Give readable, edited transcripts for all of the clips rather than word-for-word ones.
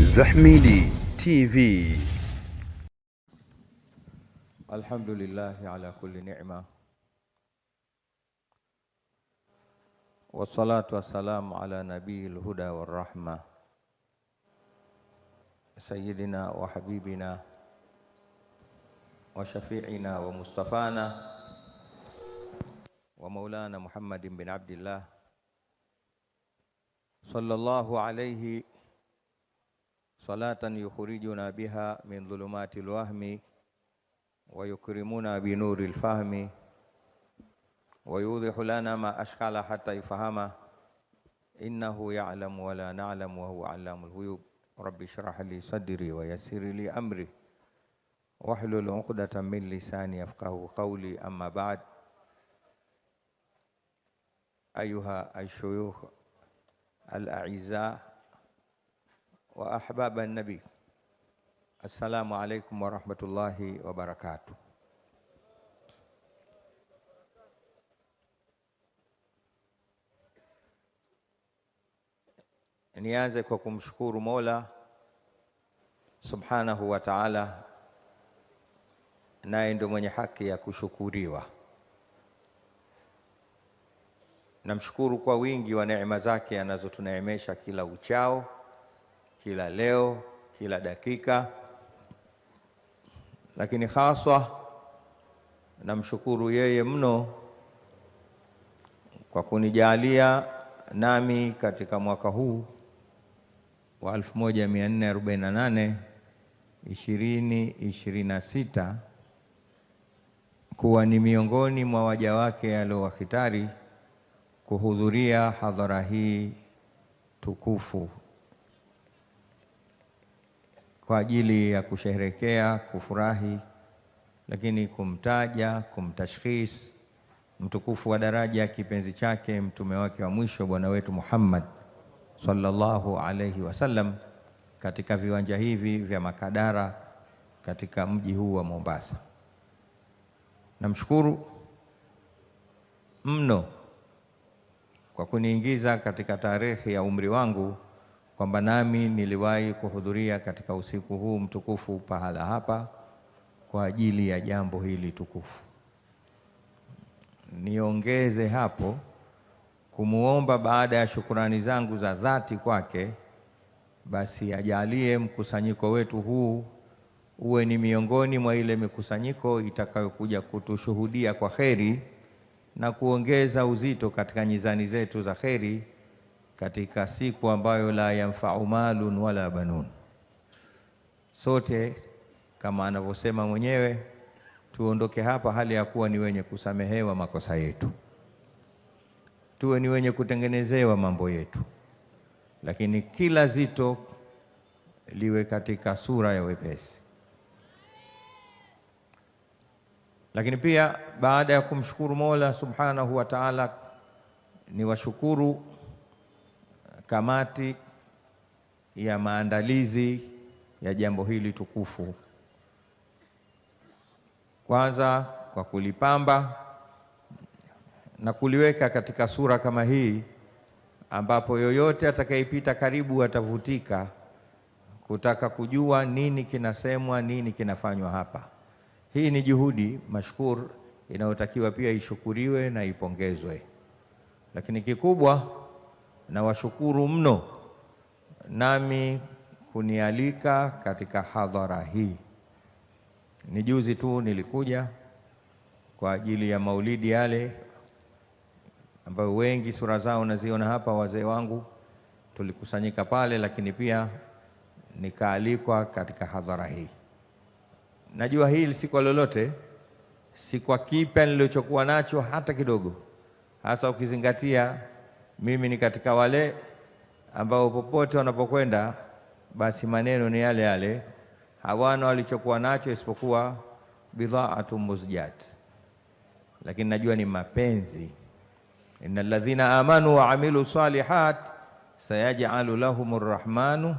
Zahmidi TV. Alhamdulillah ala kulli ni'ma wassalatu wassalamu ala nabiyil huda war rahmah sayyidina wa habibina wa syafi'ina wa mustafana wa maulana Muhammadin bin Abdillah sallallahu alaihi salatan yukhrijuna biha min dhulumatil wahmi wa yukrimuna bi nuril fahmi wa yudhihu lana ma ashkala hatta yafhama innahu ya'lamu wa la na'lamu wa huwa 'allamul ghuyub. Rabbi shrah li sadri wa yassir li amri wahlul 'uqdatam min lisani yafqahu qawli. Amma ba'd. Ayuha asyuyukh al-a'izza wa ahbaban nabi, assalamualaikum warahmatullahi wabarakatuh. Nianze kwa kumshukuru Mola Subhanahu wa Ta'ala, naye ndio mwenye haki ya kushukuriwa. Namshukuru kwa wingi wa neema zake anazotuneemesha kila uchao, kila leo, kila dakika, lakini haswa namshukuru yeye mno kwa kunijalia nami katika mwaka huu wa 1448 2026 kuwa ni miongoni mwa waja wake aliowahitari kuhudhuria hadhara hii tukufu kwa ajili ya kusherehekea, kufurahi, lakini kumtaja, kumtashkhis mtukufu wa daraja kipenzi chake mtume wake wa mwisho bwana wetu Muhammad sallallahu alayhi wasallam katika viwanja hivi vya Makadara katika mji huu wa Mombasa. Namshukuru mno kwa kuniingiza katika tarehe ya umri wangu kwamba nami niliwahi kuhudhuria katika usiku huu mtukufu pahala hapa kwa ajili ya jambo hili tukufu. Niongeze hapo kumuomba baada ya shukurani zangu za dhati kwake, basi ajalie mkusanyiko wetu huu uwe ni miongoni mwa ile mikusanyiko itakayokuja kutushuhudia kwa kheri na kuongeza uzito katika nyizani zetu za kheri katika siku ambayo la yanfa'u malun wala banun. Sote kama anavyosema mwenyewe, tuondoke hapa hali ya kuwa ni wenye kusamehewa makosa yetu, tuwe ni wenye kutengenezewa mambo yetu, lakini kila zito liwe katika sura ya wepesi. Lakini pia baada ya kumshukuru Mola Subhanahu wa Ta'ala, ni washukuru kamati ya maandalizi ya jambo hili tukufu, kwanza kwa kulipamba na kuliweka katika sura kama hii ambapo yoyote atakayepita karibu atavutika kutaka kujua nini kinasemwa, nini kinafanywa hapa. Hii ni juhudi mashkur inayotakiwa pia ishukuriwe na ipongezwe. Lakini kikubwa na washukuru mno nami kunialika katika hadhara hii. Ni juzi tu nilikuja kwa ajili ya maulidi yale ambayo wengi sura zao naziona hapa, wazee wangu tulikusanyika pale, lakini pia nikaalikwa katika hadhara hii. Najua hili si kwa lolote, si kwa kipya nilichokuwa nacho hata kidogo, hasa ukizingatia mimi ni katika wale ambao popote wanapokwenda basi maneno ni yale yale, hawana walichokuwa nacho isipokuwa bidhaatu muzjat. Lakini najua ni mapenzi. Innal ladhina amanu wa amilu salihat sayaj'alu lahumur rahmanu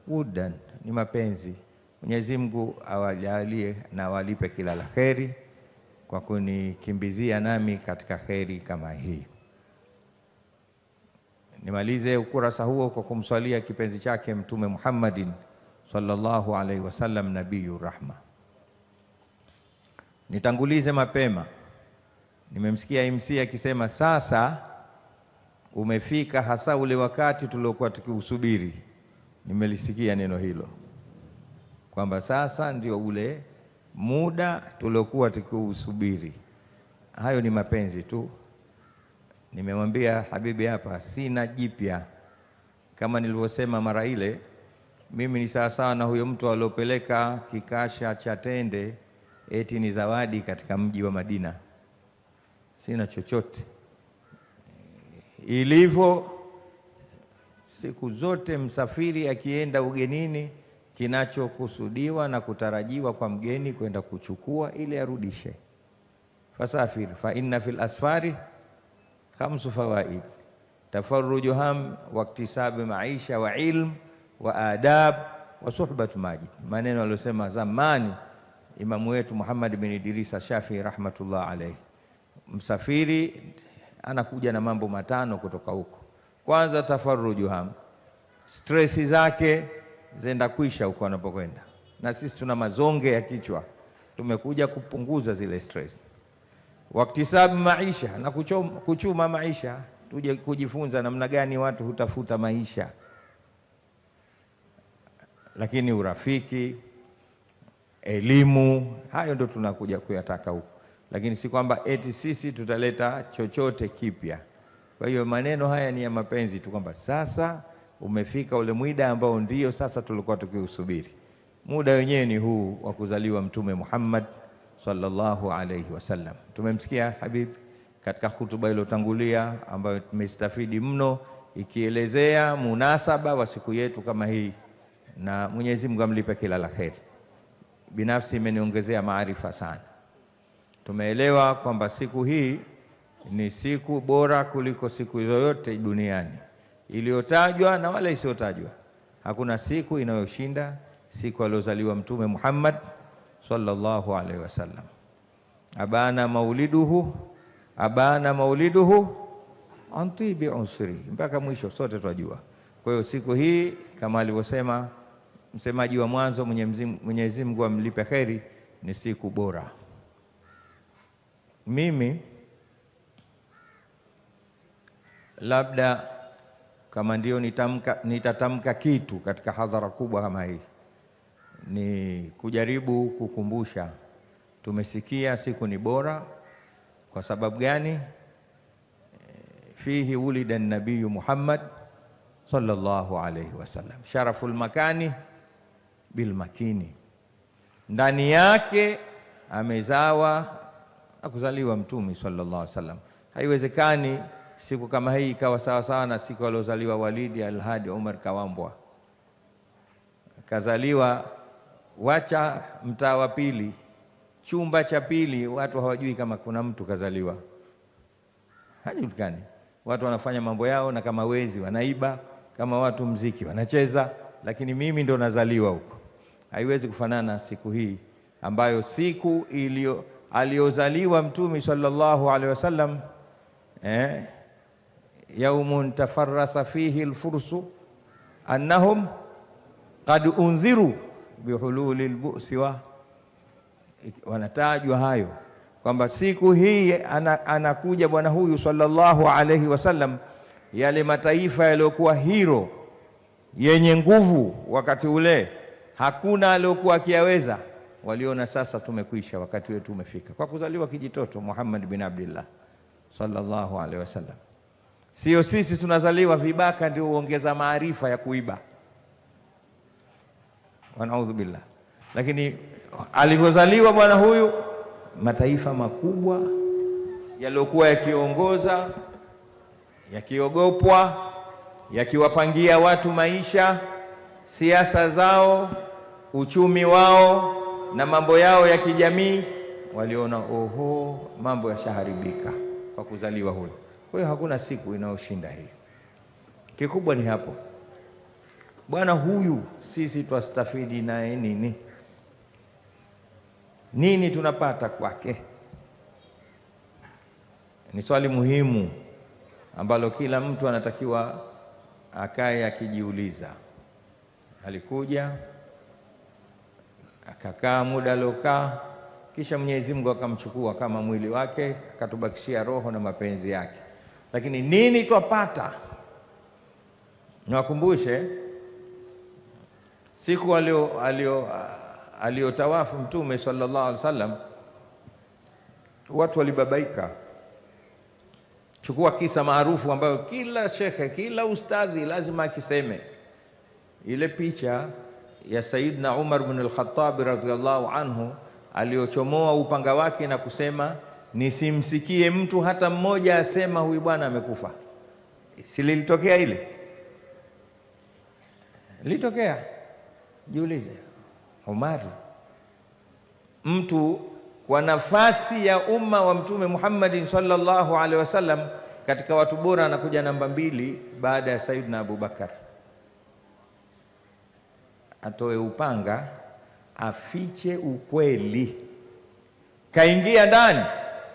wuddan. Ni mapenzi. Mwenyezi Mungu awajalie na awalipe kila la kheri kwa kunikimbizia nami katika kheri kama hii. Nimalize ukurasa huo kwa kumswalia kipenzi chake Mtume Muhammadin sallallahu alaihi wasallam, nabiyur rahma. Nitangulize mapema, nimemsikia MC akisema sasa umefika hasa ule wakati tuliokuwa tukiusubiri. Nimelisikia neno hilo kwamba sasa ndio ule muda tuliokuwa tukiusubiri. Hayo ni mapenzi tu. Nimemwambia habibi hapa, sina jipya. Kama nilivyosema mara ile, mimi ni sawa na huyo mtu aliopeleka kikasha cha tende eti ni zawadi katika mji wa Madina. Sina chochote. Ilivyo siku zote msafiri akienda ugenini, kinachokusudiwa na kutarajiwa kwa mgeni kwenda kuchukua ili arudishe. Fasafir fa inna fil asfari khamsu fawaid: tafarruju ham wa iktisabu maisha wa ilm wa adab wa suhbatu majid. Maneno aliyosema zamani imamu wetu Muhammad bin Idrisa Shafi rahmatullah alayhi. Msafiri anakuja na mambo matano kutoka huko. Kwanza, tafarruju ham, stresi zake zenda kuisha huko anapokwenda, na sisi tuna mazonge ya kichwa, tumekuja kupunguza zile stress. Waktisabu maisha, na kuchuma maisha, tuje kujifunza namna gani watu hutafuta maisha. Lakini urafiki, elimu, hayo ndo tunakuja kuyataka huko, lakini si kwamba eti sisi tutaleta chochote kipya. Kwa hiyo maneno haya ni ya mapenzi tu, kwamba sasa umefika ule muda ambao ndio sasa tulikuwa tukiusubiri. Muda wenyewe ni huu wa kuzaliwa Mtume Muhammad sallallahu alayhi wasallam. Tumemsikia Habib katika hutuba iliyotangulia ambayo tumestafidi mno, ikielezea munasaba wa siku yetu kama hii, na Mwenyezi Mungu amlipe kila la kheri. Binafsi imeniongezea maarifa sana. Tumeelewa kwamba siku hii ni siku bora kuliko siku yoyote duniani, iliyotajwa na wala isiyotajwa. Hakuna siku inayoshinda siku aliyozaliwa Mtume Muhammad sallallahu alaihi wasallam. Abana mauliduhu antibi unsri, mpaka mwisho sote tunajua. Kwa hiyo siku hii kama alivyosema msemaji wa mwanzo, Mwenyezi Mungu amlipe kheri, ni siku bora. Mimi labda kama ndio nitatamka kitu katika hadhara kubwa kama hii, ni kujaribu kukumbusha. Tumesikia siku ni bora. Kwa sababu gani? Fihi ulida nabiyu Muhammad sallallahu alayhi wasallam, sharaful makani bil makini. Ndani yake amezawa na kuzaliwa Mtume sallallahu alayhi wasallam. Haiwezekani siku kama hii ikawa sawa sawa na siku aliozaliwa Walidi Alhadi Umar Kawambwa. Kazaliwa wacha mtaa wa pili, chumba cha pili, watu hawajui kama kuna mtu kazaliwa. Hajulikani. Watu wanafanya mambo yao, na kama wezi wanaiba, kama watu mziki wanacheza, lakini mimi ndo nazaliwa huko. Haiwezi kufanana na siku hii ambayo siku aliozaliwa Mtume sallallahu alaihi wasallam, yaumun tafarrasa fihi alfursu annahum qad undhiru bihululi albu'si wa, wanatajwa hayo kwamba siku hii anakuja bwana huyu sallallahu alaihi wasallam. Yale mataifa yaliyokuwa hero yenye nguvu wakati ule, hakuna aliyokuwa akiyaweza, waliona sasa tumekwisha, wakati wetu umefika, kwa kuzaliwa kijitoto Muhammad bin Abdullah sallallahu alaihi wasallam. Sio sisi tunazaliwa vibaka ndio uongeza maarifa ya kuiba, wanaudhu billah. Lakini alivyozaliwa bwana huyu, mataifa makubwa yaliokuwa yakiongoza, yakiogopwa, yakiwapangia watu maisha, siasa zao, uchumi wao na mambo yao ya kijamii, waliona oho, mambo yashaharibika kwa kuzaliwa huyu. Kwa hiyo hakuna siku inayoshinda hii. Kikubwa ni hapo, bwana huyu sisi twastafidi naye nini? Nini tunapata kwake? Ni swali muhimu ambalo kila mtu anatakiwa akaye akijiuliza. Alikuja akakaa muda aliokaa, kisha Mwenyezi Mungu akamchukua kama mwili wake, akatubakishia roho na mapenzi yake. Lakini nini twapata? Niwakumbushe siku aliotawafu Mtume sallallahu alaihi wasallam, watu walibabaika. Chukua kisa maarufu ambayo kila shekhe, kila ustadhi lazima akiseme, ile picha ya Sayyidina Umar bin al-Khattab radhiyallahu anhu aliochomoa upanga wake na kusema, nisimsikie mtu hata mmoja asema huyu bwana amekufa. Si lilitokea ile? Lilitokea. Jiulize, Umar, mtu kwa nafasi ya umma wa Mtume Muhammadin sallallahu alaihi wasallam, katika watu bora anakuja namba 2 baada ya Sayyidina Abu Bakar, atoe upanga afiche ukweli. Kaingia ndani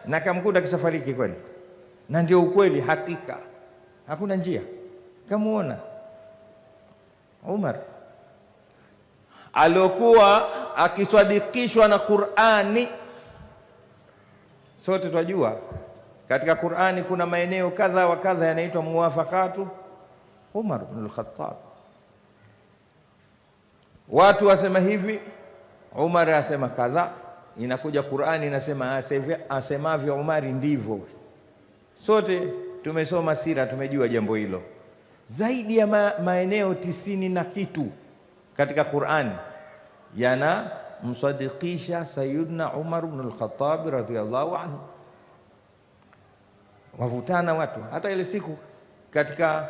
na kamkuta kisafariki kweli, na ndio ukweli, hakika, hakuna njia. Kamuona Umar aliokuwa akiswadikishwa na Qur'ani. Sote tunajua katika Qur'ani kuna maeneo kadha wa kadha yanaitwa muwafaqatu Umar ibn al-Khattab. Watu wasema hivi, Umar asema kadha, inakuja Qur'ani inasema asemavyo Umari ndivyo. Sote tumesoma sira, tumejua jambo hilo. Zaidi ya maeneo 90 na kitu katika Qur'ani yana msadikisha Sayyidina Umar ibn al-Khattab radhiyallahu anhu. Wavutana watu. Hata ile siku katika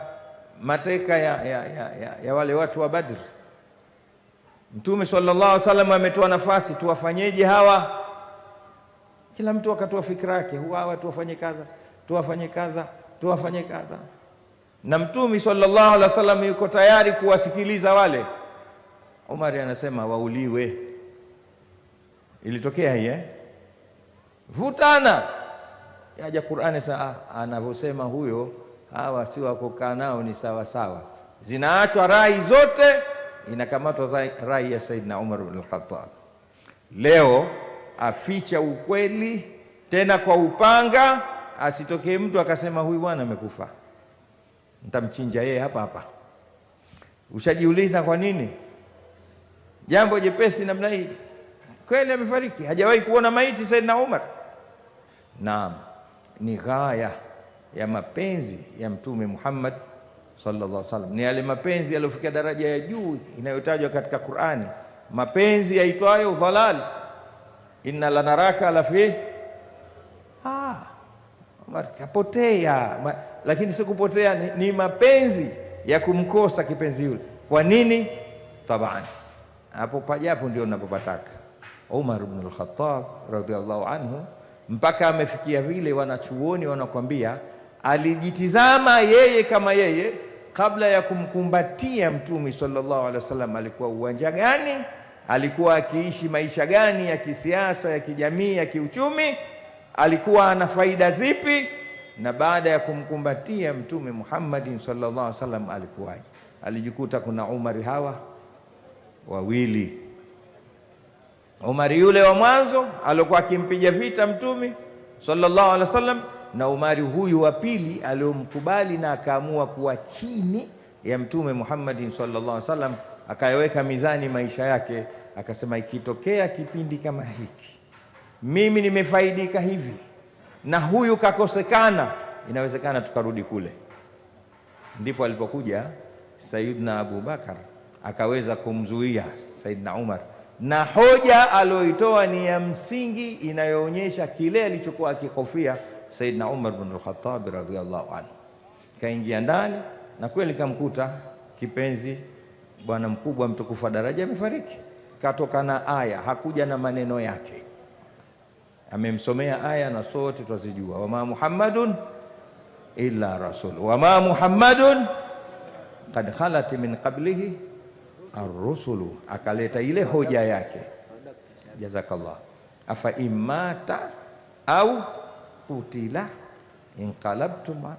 mateka ya wale watu wa Badr, Mtume sallallahu alaihi wasallam ametoa nafasi, tuwafanyeje hawa? Kila mtu akatoa fikra yake, hawa tuwafanye kadha, tuwafanye kadha, tuwafanye kadha. Na Mtume sallallahu alaihi wasallam yuko tayari kuwasikiliza wale. Umar anasema wauliwe. Ilitokea hii vutana. Yaja Qur'ani sasa anavyosema huyo, hawa si wako kaa nao ni sawa sawa. Zinaachwa rai zote, inakamatwa rai ya Sayyidina Umar ibn al-Khattab. Leo aficha ukweli tena kwa upanga, asitokee mtu akasema huyu bwana amekufa, nitamchinja yeye hapa hapa. Ushajiuliza kwa nini? Jambo jepesi namna hii. Kweli amefariki, hajawahi kuona maiti Sayyidina Umar. Naam, ni ghaya ya mapenzi ya Mtume Muhammad sallallahu alaihi wasallam. Ni yale mapenzi yaliyofikia daraja ya juu inayotajwa katika Qur'ani, mapenzi yaitwayo dhalal. Inna lanaraka la fi Umar kapotea, lakini si kupotea, ni mapenzi ya kumkosa kipenzi yule. Kwa nini? Tabani hapo pajapo ndio ninapopataka. Umar ibn al-Khattab radhiallahu anhu, mpaka amefikia vile wanachuoni wanakwambia alijitizama yeye kama yeye kabla ya kumkumbatia Mtume sallallahu alaihi wasallam. Alikuwa uwanja gani? Alikuwa akiishi maisha gani ya kisiasa, ya kijamii, ya kiuchumi? Alikuwa ana faida zipi? Na baada ya kumkumbatia Mtume Muhammadin sallallahu alaihi wasallam alikuwaje? Alijikuta kuna Umari hawa wawili. Umari yule wa mwanzo alikuwa akimpiga vita Mtume sallallahu alaihi wasallam, na Umari huyu wa pili aliyomkubali na akaamua kuwa chini ya Mtume Muhammadin sallallahu alaihi wasallam, akayaweka mizani maisha yake, akasema ikitokea kipindi kama hiki mimi nimefaidika hivi na huyu kakosekana, inawezekana tukarudi kule. Ndipo alipokuja Sayyidina Abu Bakar akaweza kumzuia Sayyidina Umar, na hoja alioitoa ni ya msingi inayoonyesha kile alichokuwa akihofia Sayyidina Umar bin al-Khattab radhiyallahu anhu. Kaingia ndani na kweli kamkuta kipenzi, bwana mkubwa mtukufu wa daraja amefariki. Katoka na aya, hakuja na maneno yake, amemsomea aya na sote twazijua, wama Muhammadun illa rasul wama Muhammadun qad khalat min qablihi ar-rusulu. Akaleta ile hoja yake, jazakallah, afa imata au kutila inqalabtum.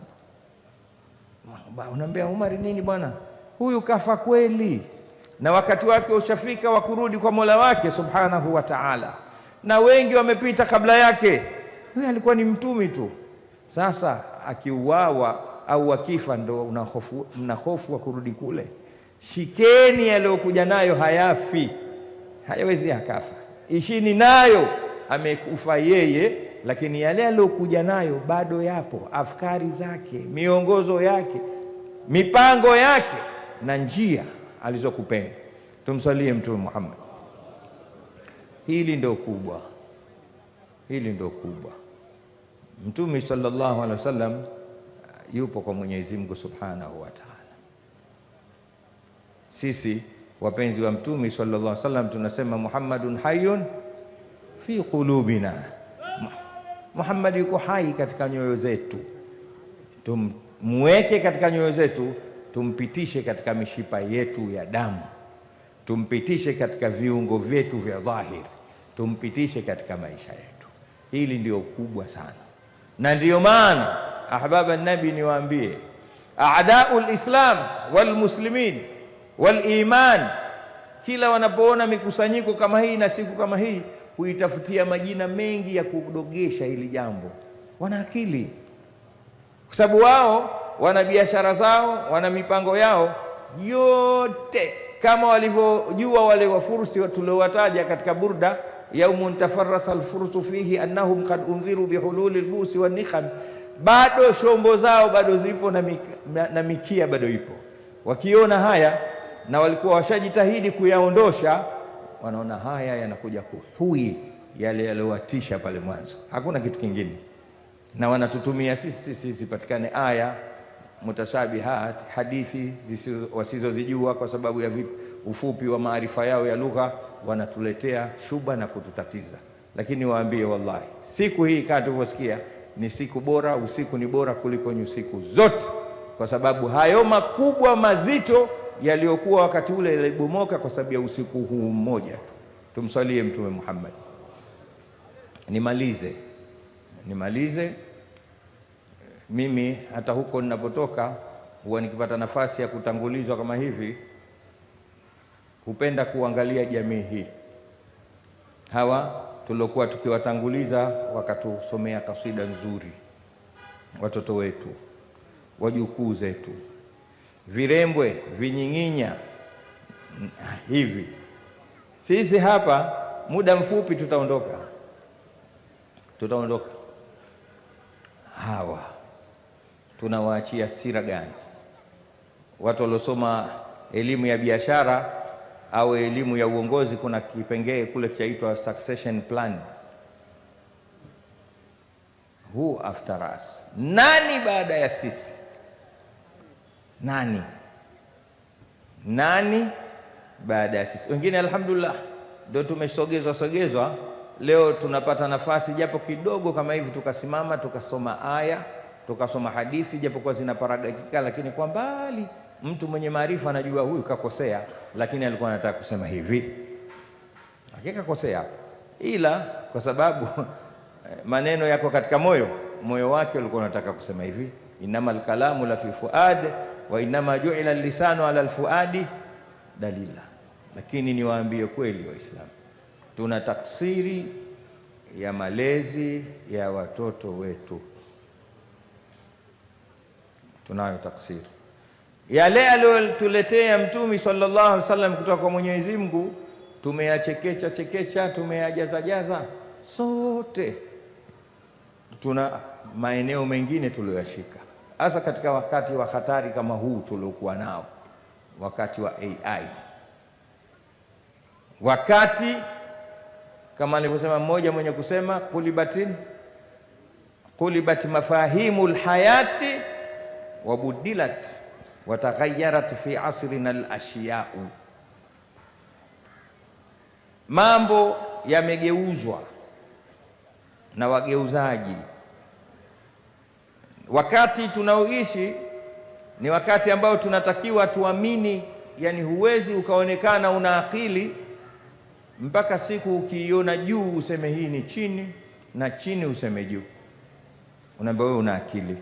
Unaambia Umar nini bwana? Huyu kafa kweli, na wakati wake ushafika wa kurudi kwa Mola wake subhanahu wa ta'ala, na wengi wamepita kabla yake. Huyu alikuwa ni mtumi tu. Sasa akiuawa au akifa ndo mna hofu wa kurudi kule? Shikeni aliyokuja nayo, hayafi, hayawezi akafa. Ishini nayo, amekufa yeye, lakini yale aliyokuja nayo bado yapo, afkari zake, miongozo yake, mipango yake na njia alizokupenda. Tumsalie Mtume Muhammad. Hili ndio kubwa, hili ndio kubwa. Mtume sallallahu alaihi wasallam yupo kwa Mwenyezi Mungu subhanahu wa ta'ala. Sisi wapenzi wa Mtume sallallahu alaihi wasallam tunasema Muhammadun hayyun fi qulubina. Muhammad yuko hai katika nyoyo zetu, tumweke katika nyoyo zetu, tumpitishe katika mishipa yetu ya damu, tumpitishe katika viungo vyetu vya dhahiri, tumpitishe katika maisha yetu. Hili ndio kubwa sana, na ndiyo maana ahbaba nabi, niwaambie a'daul islam wal muslimin wal iman, kila wanapoona mikusanyiko kama hii na siku kama hii, huitafutia majina mengi ya kudogesha hili jambo. Wana akili, kwa sababu wao wana biashara zao, wana mipango yao yote, kama walivyojua wale wafursi tuliowataja katika Burda, yaumun tafarrasa alfursu fihi annahum qad unziru bihululi albusi wan niqam. Bado shombo zao bado zipo na mikia bado ipo. Wakiona haya, na walikuwa washajitahidi kuyaondosha, wanaona haya yanakuja kuhui yale yaliowatisha pale mwanzo, hakuna kitu kingine. Na wanatutumia sisi patikane aya mutashabihat, hadithi wasizozijua kwa sababu ya ufupi wa maarifa yao ya lugha, wanatuletea shuba na kututatiza. Lakini waambie wallahi, siku hii kama tulivyosikia ni siku bora, usiku ni bora kuliko nyusiku zote, kwa sababu hayo makubwa mazito yaliyokuwa wakati ule yalibomoka kwa sababu ya usiku huu mmoja tu. Tumsalie Mtume Muhammad. Nimalize mimi, hata huko ninapotoka huwa nikipata nafasi ya kutangulizwa kama hivi, hupenda kuangalia jamii hii. Hawa tuliokuwa tukiwatanguliza wakatusomea kasida nzuri, watoto wetu, wajukuu zetu, virembwe, vinyinginya hivi. Sisi hapa muda mfupi tutaondoka. Hawa tunawaachia sira gani? Watu waliosoma elimu ya biashara au elimu ya uongozi, kuna kipengee kule chaitwa succession plan. Who after us? Nani baada ya sisi? Nani baada ya sisi? Wengine alhamdulillah ndio tumesogezwa. Leo tunapata nafasi japo kidogo kama hivi, tukasimama tukasoma aya, tukasoma hadithi, japo kwa zinaparagakika, lakini kwa mbali mtu mwenye maarifa anajua huyu kakosea, lakini alikuwa anataka kusema hivi, hakika kosea, ila kwa sababu maneno yako katika moyo wake ulikuwa unataka kusema hivi. Innamal kalamu la fi fuad wa innama ju'ila lisanu ala alfuadi dalila. Lakini niwaambie kweli Waislamu, tuna taksiri ya malezi ya watoto wetu, tunayo taksiri. Yale aliyotuletea Mtume sallallahu alaihi wasallam kutoka kwa Mwenyezi Mungu tumeyachekecha, tumeyajaza sote. Tuna maeneo mengine tuliyoyashika, hasa katika wakati wa hatari kama huu tuliokuwa nao, wakati wa AI, wakati kama alivyosema mmoja mwenye kusema qulibat mafahimul hayati wabudilat wataghayarat fi asrina al-ashya'u. Mambo yamegeuzwa na wageuzaji. Wakati tunaoishi ni wakati ambao tunatakiwa tuamini, yani huwezi ukaonekana una akili mpaka siku ukiiona juu useme hii ni chini, na chini useme juu, unaambia wewe una akili.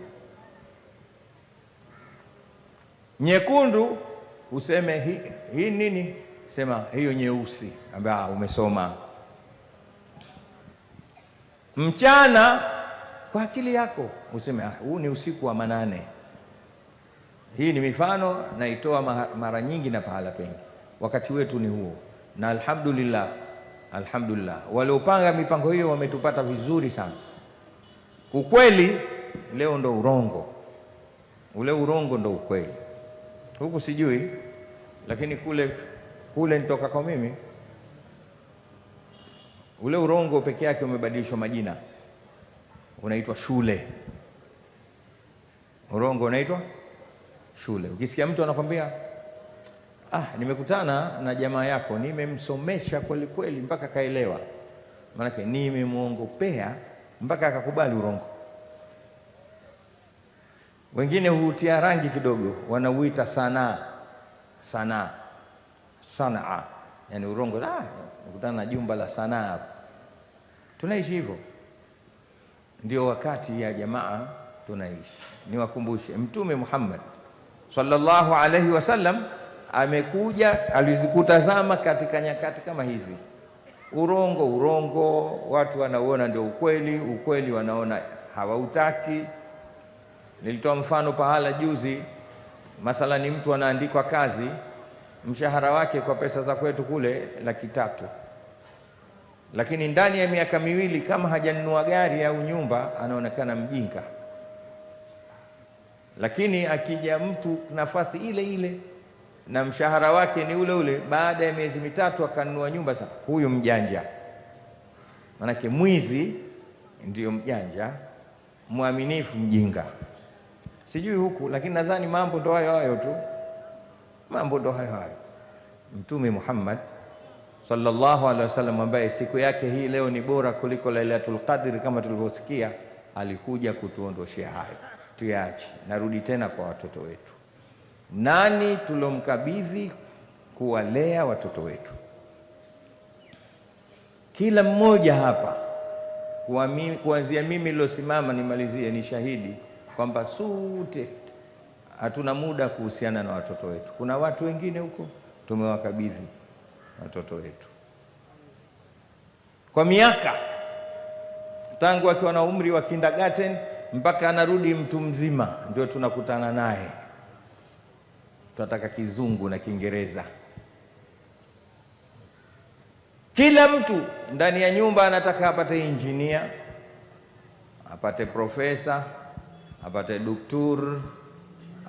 Nyekundu useme hii nini? Sema hiyo nyeusi, ambia umesoma. Mchana kwa akili yako useme huu ni usiku wa manane. Hii ni mifano naitoa mara nyingi na pahala pengi. Wakati wetu ni huo, na alhamdulillah, waliopanga mipango hiyo wametupata vizuri sana. Ukweli leo ndo urongo, ule urongo ndo ukweli. Huku sijui, lakini kule nitoka kwa mimi, ule urongo peke yake umebadilishwa majina, unaitwa shule. Urongo unaitwa shule. Ukisikia mtu anakwambia nimekutana na jamaa yako, nimemsomesha kweli kweli mpaka kaelewa, maanake nimemuongopea mpaka akakubali urongo. Wengine hutia rangi kidogo, wanauita sanaa, yani urongo. Nimekutana na jumba la sanaa. Tunaishi hivyo, ndio wakati ya jamaa tunaishi. Niwakumbushe, Mtume Muhammad sallallahu alaihi wasallam amekuja, alizikutazama katika nyakati kama hizi. Urongo watu wanauona ndio ukweli wanaona hawautaki. Nilitoa mfano pahala juzi, mathalani mtu anaandikwa kazi, mshahara wake kwa pesa za kwetu kule 300,000, lakini ndani ya miaka miwili kama hajanunua gari au nyumba anaonekana mjinga. Lakini akija mtu nafasi ile na mshahara wake ni ule, baada ya miezi mitatu akanunua nyumba, sasa huyu mjanja. Manake mwizi ndiyo mjanja, mwaminifu mjinga. Sijui huku, lakini nadhani mambo ndo hayo tu, mambo ndo hayo. Mtume Muhammad sallallahu alaihi wasallam, ambaye siku yake hii leo ni bora kuliko Lailatul Qadr kama tulivyosikia, alikuja kutuondoshea hayo, tuyaache. Narudi tena kwa watoto wetu. Nani tulomkabidhi kuwalea watoto wetu? Kila mmoja hapa, kuanzia mimi nilosimama nimalizie, ni shahidi kwamba sote hatuna muda kuhusiana na watoto wetu. Kuna watu wengine huko tumewakabidhi watoto wetu kwa miaka, tangu akiwa na umri wa kindergarten mpaka anarudi mtu mzima, ndio tunakutana naye. Tunataka Kizungu na Kiingereza. Kila mtu ndani ya nyumba anataka apate injinia, apate profesa, apate doktor,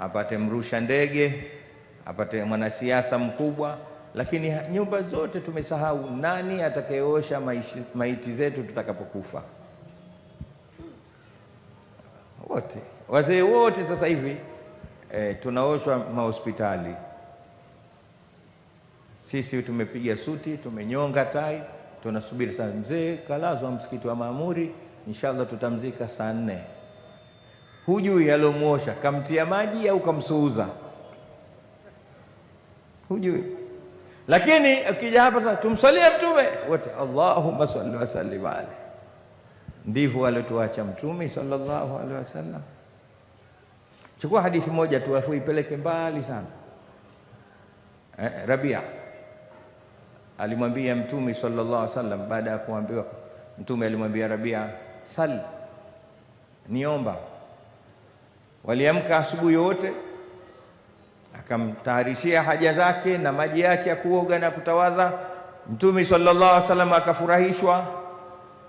apate mrusha ndege, apate mwanasiasa mkubwa. Lakini nyumba zote tumesahau nani atakayeosha maiti zetu tutakapokufa. Wote wazee wote sasa hivi tunaoshwa mahospitali. Sisi tumepiga suti, tumenyonga tai, tunasubiri sana. Mzee kalazwa msikiti wa Maamuri, inshallah tutamzika saa 4. Hujui alomuosha kamtia maji au kamsuuza, hujui. Lakini ukija hapa sasa, tumsalie Mtume wote, Allahumma salli wa sallim alayhi. Ndivyo alituacha Mtume sallallahu alaihi wasallam. Chukua hadithi moja tu afu ipeleke mbali sana. Rabia alimwambia Mtume sallallahu alaihi wasallam, baada ya kuambiwa, Mtume alimwambia Rabia, sali, niomba. Waliamka asubuhi yote, akamtayarishia haja zake na maji yake ya kuoga na kutawadha. Mtume sallallahu alaihi wasallam akafurahishwa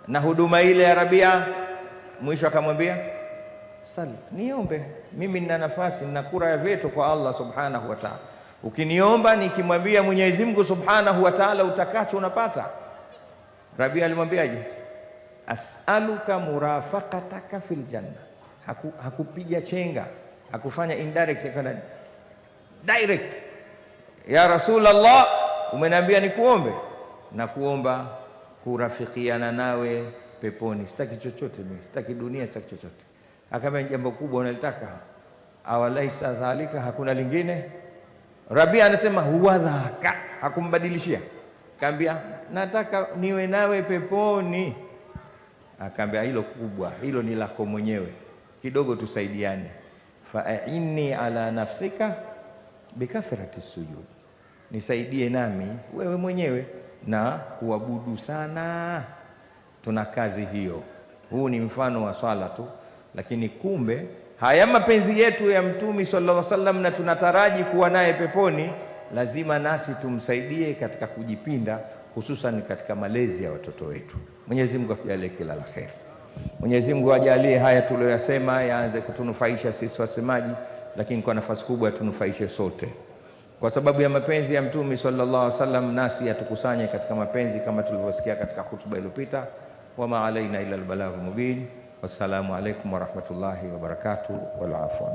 na huduma ile ya Rabia. Mwisho akamwambia, sali, niombe, mimi nina nafasi, nina kura ya veto kwa Allah subhanahu wa ta'ala. Ukiniomba nikimwambia Mwenyezi Mungu subhanahu wa ta'ala utakacho unapata. Rabia alimwambiaje? As'aluka murafaqataka fil janna. Hakupiga chenga, hakufanya indirect, kana direct. Ya Rasulullah, umeniambia nikuombe, na kuomba kurafikiana nawe peponi. Sitaki chochote mimi, sitaki dunia, sitaki chochote. Akamwambia, jambo kubwa unalitaka, awalaisa dhalika, hakuna lingine? Rabia anasema huwa dhaka, hakumbadilishia. Akamwambia, nataka niwe nawe peponi. Akamwambia, hilo kubwa, hilo ni lako mwenyewe, kidogo tusaidiane. Fa'inni ala nafsika bikathrati sujud, nisaidie nami wewe mwenyewe na kuabudu sana. Tuna kazi hiyo. Huu ni mfano wa swala tu, lakini kumbe haya mapenzi yetu ya Mtume sallallahu alaihi wasallam, na tunataraji kuwa naye peponi, lazima nasi tumsaidie katika kujipinda, hususan katika malezi ya watoto wetu. Mwenyezi Mungu atujalie kila la kheri. Mwenyezi Mungu ajalie haya tuliyoyasema yaanze kutunufaisha sisi wasemaji, lakini kwa nafasi kubwa tunufaishe sote. Kwa sababu ya mapenzi ya Mtume sallallahu alaihi wasallam, nasi atukusanye katika mapenzi kama tulivyosikia katika hutuba iliyopita. Wama alaina illa albalaghu mubin. Wassalamu alaikum warahmatullahi wabarakatuh wal afwan.